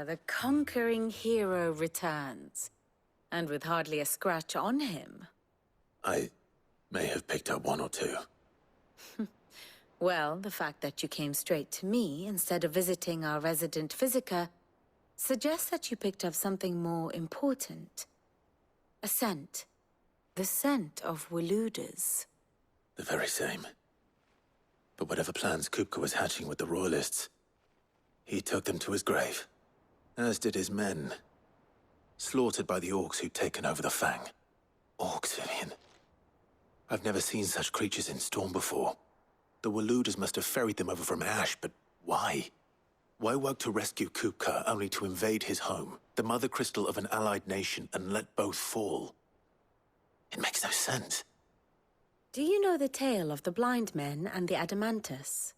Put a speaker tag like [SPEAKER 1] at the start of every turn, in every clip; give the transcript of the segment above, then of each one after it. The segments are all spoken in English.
[SPEAKER 1] the conquering hero returns. And with hardly a scratch on him.
[SPEAKER 2] I may have picked up one or two.
[SPEAKER 1] Well, the fact that you came straight to me instead of visiting our resident physiker suggests that you picked up something more important. A scent. The scent of Waloeders.
[SPEAKER 2] The very same. But whatever plans Kupka was hatching with the Royalists, he took them to his grave. As did his men. Slaughtered by the orcs who'd taken over the Fang. Orcs, Vivian. I've never seen such creatures in Storm before. The Waloeders must have ferried them over from Ash, but why? Why work to rescue Kupka only to invade his home, the mother crystal of an allied nation, and let both fall? It makes no sense.
[SPEAKER 1] Do you know the tale of the blind men and the Adamantus?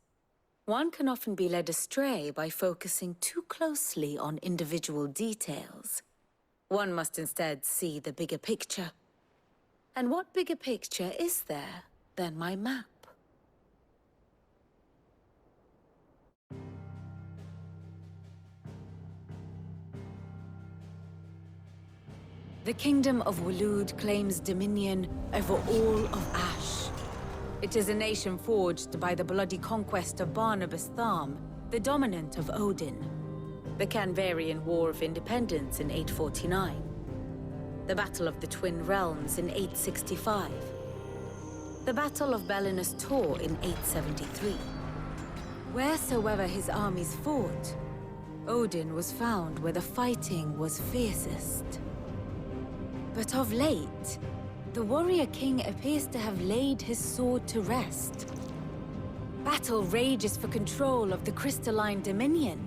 [SPEAKER 1] One can often be led astray by focusing too closely on individual details. One must instead see the bigger picture. And what bigger picture is there than my map? The Kingdom of Waloed claims dominion over all of Ash. It is a nation forged by the bloody conquest of Barnabas Tharm, the dominant of Odin. The Canvarian War of Independence in 849. The Battle of the Twin Realms in 865. The Battle of Belinus Tor in 873. Wheresoever his armies fought, Odin was found where the fighting was fiercest. But of late, the warrior king appears to have laid his sword to rest. Battle rages for control of the crystalline dominion.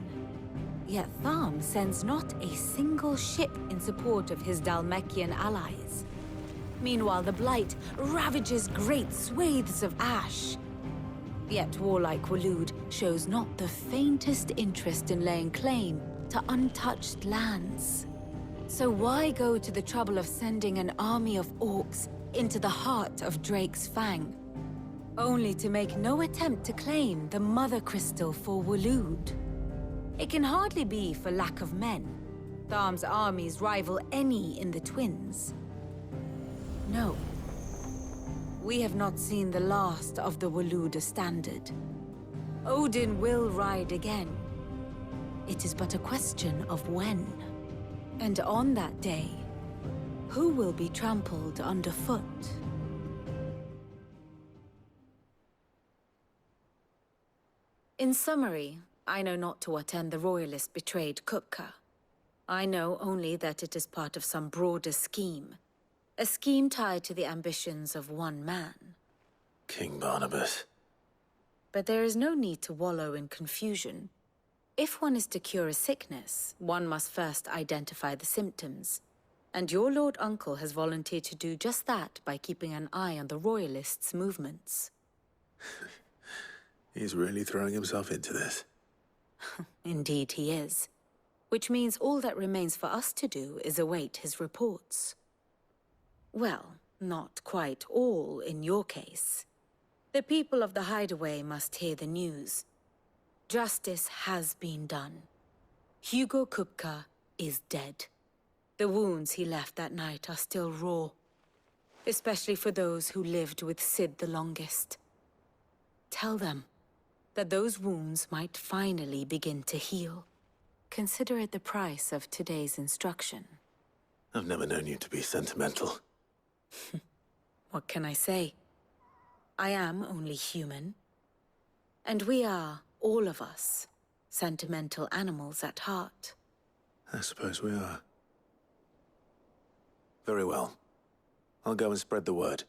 [SPEAKER 1] Yet Tharm sends not a single ship in support of his Dhalmekian allies. Meanwhile, the Blight ravages great swathes of Ash. Yet warlike Waloed shows not the faintest interest in laying claim to untouched lands. So why go to the trouble of sending an army of orcs into the heart of Drake's Fang, only to make no attempt to claim the Mother Crystal for Waloed? It can hardly be for lack of men. Tharm's armies rival any in the Twins. No. We have not seen the last of the Waloeder standard. Odin will ride again. It is but a question of when. And on that day, who will be trampled underfoot? In summary, I know not to what end the Royalists betrayed Kupka. I know only that it is part of some broader scheme. A scheme tied to the ambitions of one man.
[SPEAKER 2] King Barnabas.
[SPEAKER 1] But there is no need to wallow in confusion. If one is to cure a sickness, one must first identify the symptoms. And your Lord Uncle has volunteered to do just that by keeping an eye on the Royalists' movements.
[SPEAKER 2] He's really throwing himself into this.
[SPEAKER 1] Indeed he is. Which means all that remains for us to do is await his reports. Well, not quite all in your case. The people of the Hideaway must hear the news. Justice has been done. Hugo Kupka is dead. The wounds he left that night are still raw, especially for those who lived with Sid the longest. Tell them that those wounds might finally begin to heal. Consider it the price of today's instruction.
[SPEAKER 2] I've never known you to be sentimental.
[SPEAKER 1] What can I say? I am only human. And we are, all of us, sentimental animals at heart.
[SPEAKER 2] I suppose we are. Very well. I'll go and spread the word.